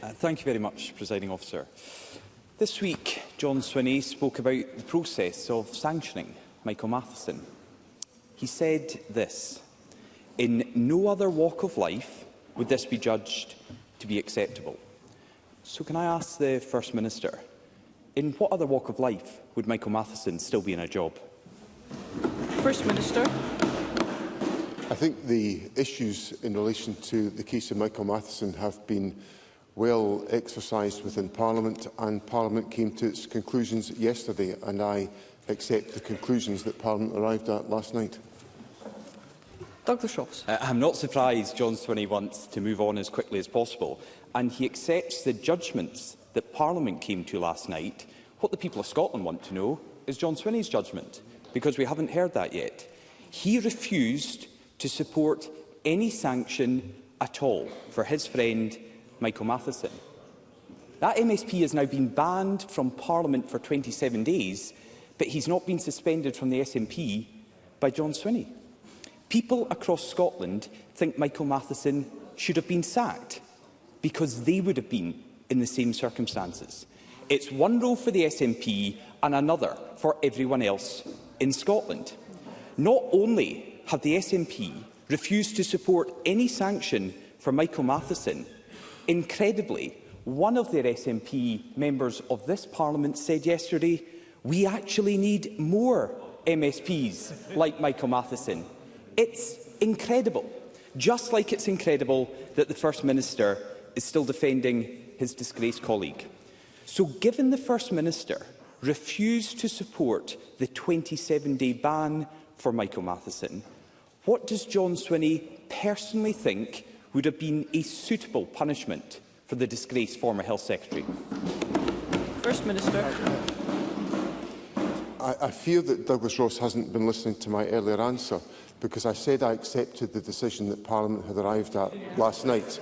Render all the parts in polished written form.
Thank you very much, Presiding Officer. This week, John Swinney spoke about the process of sanctioning Michael Matheson. He said this: "In no other walk of life would this be judged to be acceptable." So can I ask the First Minister, in what other walk of life would Michael Matheson still be in a job? First Minister. I think the issues in relation to the case of Michael Matheson have been well exercised within Parliament, and Parliament came to its conclusions yesterday, and I accept the conclusions that Parliament arrived at last night. Douglas Ross. I'm not surprised John Swinney wants to move on as quickly as possible, and he accepts the judgments that Parliament came to last night. What the people of Scotland want to know is John Swinney's judgment, because we haven't heard that yet. He refused to support any sanction at all for his friend Michael Matheson. That MSP has now been banned from Parliament for 27 days, but he's not been suspended from the SNP by John Swinney. People across Scotland think Michael Matheson should have been sacked because they would have been in the same circumstances. It's one role for the SNP and another for everyone else in Scotland. Not only have the SNP refused to support any sanction for Michael Matheson, incredibly, one of their SNP members of this Parliament said yesterday, "We actually need more MSPs like Michael Matheson." It's incredible, just like it's incredible that the First Minister is still defending his disgraced colleague. So given the First Minister refused to support the 27-day ban for Michael Matheson, what does John Swinney personally think would have been a suitable punishment for the disgraced former Health Secretary? First Minister. I fear that Douglas Ross hasn't been listening to my earlier answer, because I said I accepted the decision that Parliament had arrived at last night.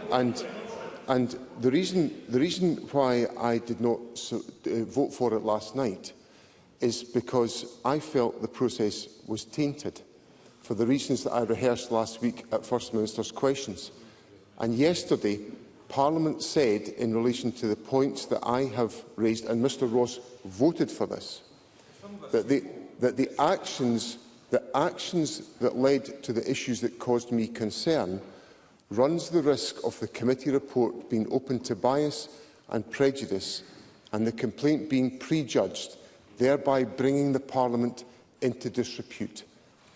And the reason why I did not vote for it last night is because I felt the process was tainted, for the reasons that I rehearsed last week at First Minister's questions. And yesterday, Parliament said, in relation to the points that I have raised, and Mr Ross voted for this, that the actions that led to the issues that caused me concern runs the risk of the committee report being open to bias and prejudice, and the complaint being prejudged, thereby bringing the Parliament into disrepute.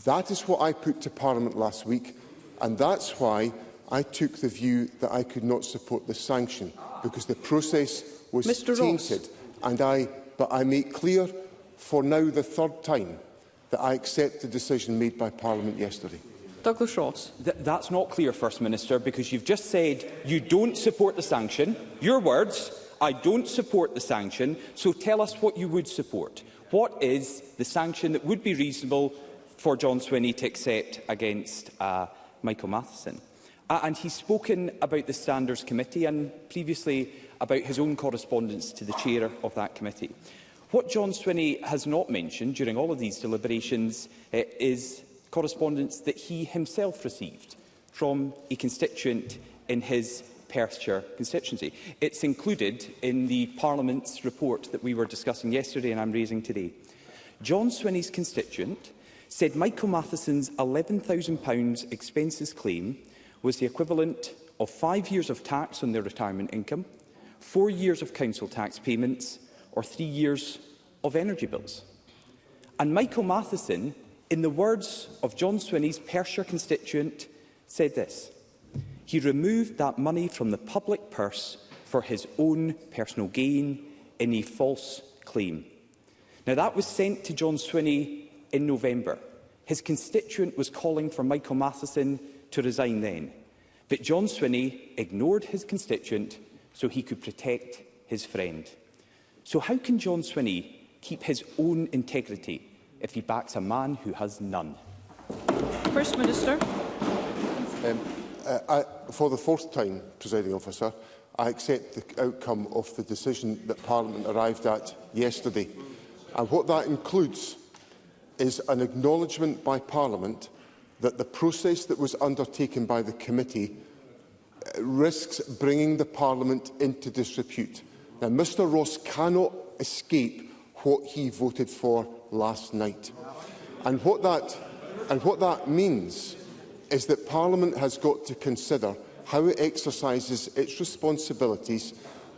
That is what I put to Parliament last week, and that's why I took the view that I could not support the sanction, because the process was tainted. But I make clear, for now the third time, that I accept the decision made by Parliament yesterday. Douglas Ross. That's not clear, First Minister, because you've just said you don't support the sanction. Your words, I don't support the sanction, so tell us what you would support. What is the sanction that would be reasonable for John Swinney to accept against Michael Matheson? And he's spoken about the Standards Committee and previously about his own correspondence to the chair of that committee. What John Swinney has not mentioned during all of these deliberations is correspondence that he himself received from a constituent in his Perthshire constituency. It's included in the Parliament's report that we were discussing yesterday and I'm raising today. John Swinney's constituent said Michael Matheson's £11,000 expenses claim was the equivalent of 5 years of tax on their retirement income, 4 years of council tax payments, or 3 years of energy bills. And Michael Matheson, in the words of John Swinney's Perthshire constituent, said this: he removed that money from the public purse for his own personal gain in a false claim. Now, that was sent to John Swinney in November. His constituent was calling for Michael Matheson to resign then. But John Swinney ignored his constituent so he could protect his friend. So how can John Swinney keep his own integrity if he backs a man who has none? First Minister. For the fourth time, Presiding Officer, I accept the outcome of the decision that Parliament arrived at yesterday. And what that includes is an acknowledgement by Parliament that the process that was undertaken by the committee risks bringing the Parliament into disrepute. Now, Mr Ross cannot escape what he voted for last night. And what that means is that Parliament has got to consider how it exercises its responsibilities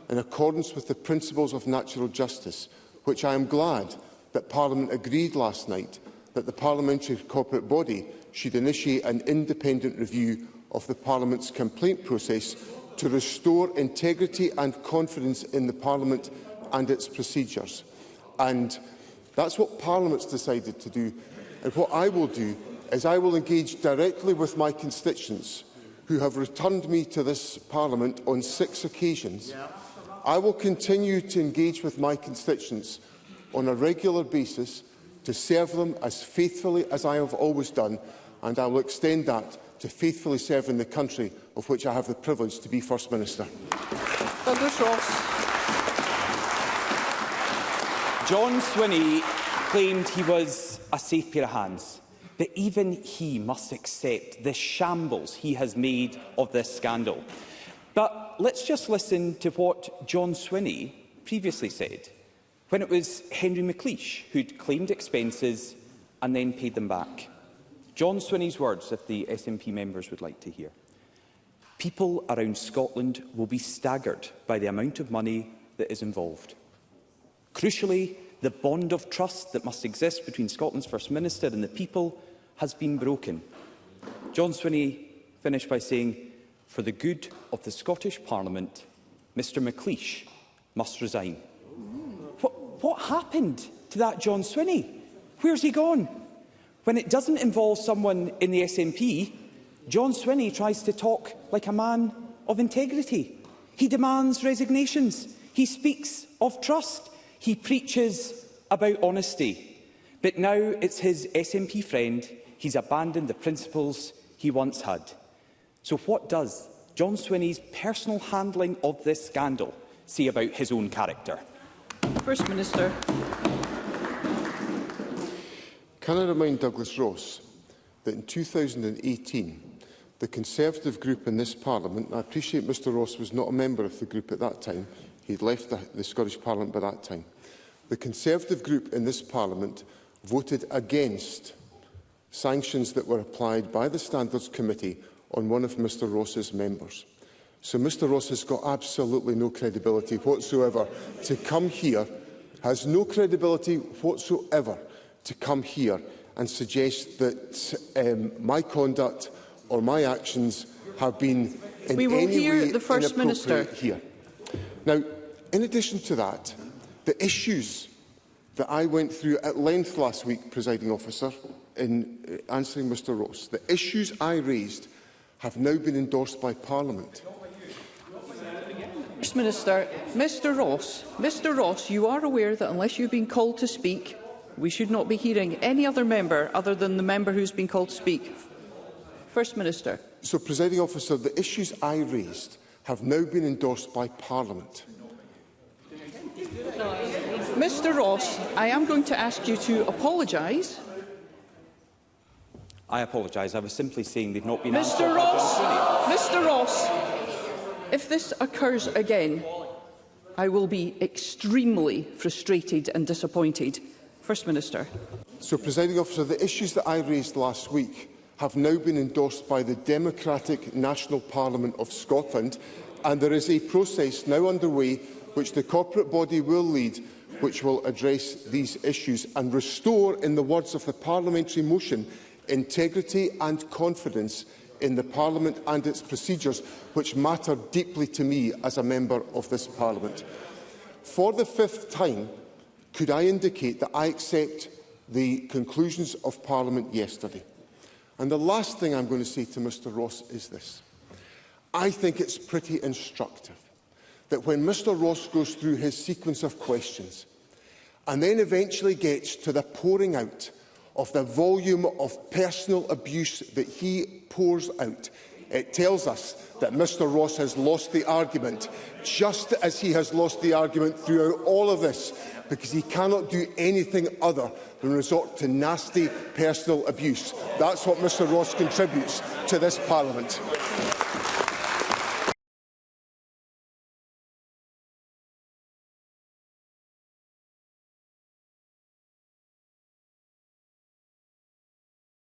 in accordance with the principles of natural justice, which I am glad that Parliament agreed last night that the parliamentary corporate body should initiate an independent review of the Parliament's complaint process to restore integrity and confidence in the Parliament and its procedures. And that's what Parliament's decided to do. And what I will do is I will engage directly with my constituents who have returned me to this Parliament on 6 occasions. I will continue to engage with my constituents on a regular basis to serve them as faithfully as I have always done, and I will extend that to faithfully serving the country of which I have the privilege to be First Minister. Douglas Ross. John Swinney claimed he was a safe pair of hands, but even he must accept the shambles he has made of this scandal. But let's just listen to what John Swinney previously said, when it was Henry McLeish who'd claimed expenses and then paid them back. John Swinney's words, if the SNP members would like to hear. People around Scotland will be staggered by the amount of money that is involved. Crucially, the bond of trust that must exist between Scotland's First Minister and the people has been broken. John Swinney finished by saying, for the good of the Scottish Parliament, Mr McLeish must resign. What happened to that John Swinney? Where's he gone? When it doesn't involve someone in the SNP, John Swinney tries to talk like a man of integrity. He demands resignations. He speaks of trust. He preaches about honesty. But now it's his SNP friend. He's abandoned the principles he once had. So what does John Swinney's personal handling of this scandal say about his own character? First Minister. Can I remind Douglas Ross that in 2018, the Conservative group in this Parliament, I appreciate Mr Ross was not a member of the group at that time, he'd left the Scottish Parliament by that time, the Conservative group in this Parliament voted against sanctions that were applied by the Standards Committee on one of Mr Ross's members. So Mr Ross has got absolutely no credibility whatsoever to come here, has no credibility whatsoever to come here and suggest that my conduct or my actions have been in any way inappropriate here. Now, in addition to that, the issues that I went through at length last week, Presiding Officer, in answering Mr Ross, the issues I raised have now been endorsed by Parliament. First Minister, Mr Ross, you are aware that unless you've been called to speak, we should not be hearing any other member other than the member who's been called to speak. First Minister. So, Presiding Officer, the issues I raised have now been endorsed by Parliament. Mr Ross, I am going to ask you to apologise. I apologise. I was simply saying they've not been Mr Ross, if this occurs again, I will be extremely frustrated and disappointed. First Minister. So, Presiding Officer, the issues that I raised last week have now been endorsed by the Democratic National Parliament of Scotland, and there is a process now underway which the corporate body will lead, which will address these issues and restore, in the words of the parliamentary motion, integrity and confidence in the Parliament and its procedures, which matter deeply to me as a member of this Parliament. For the 5th time, could I indicate that I accept the conclusions of Parliament yesterday? And the last thing I'm going to say to Mr Ross is this. I think it's pretty instructive that when Mr Ross goes through his sequence of questions and then eventually gets to the pouring out of the volume of personal abuse that he pours out, it tells us that Mr Ross has lost the argument, just as he has lost the argument throughout all of this, because he cannot do anything other than resort to nasty personal abuse. That's what Mr Ross contributes to this Parliament.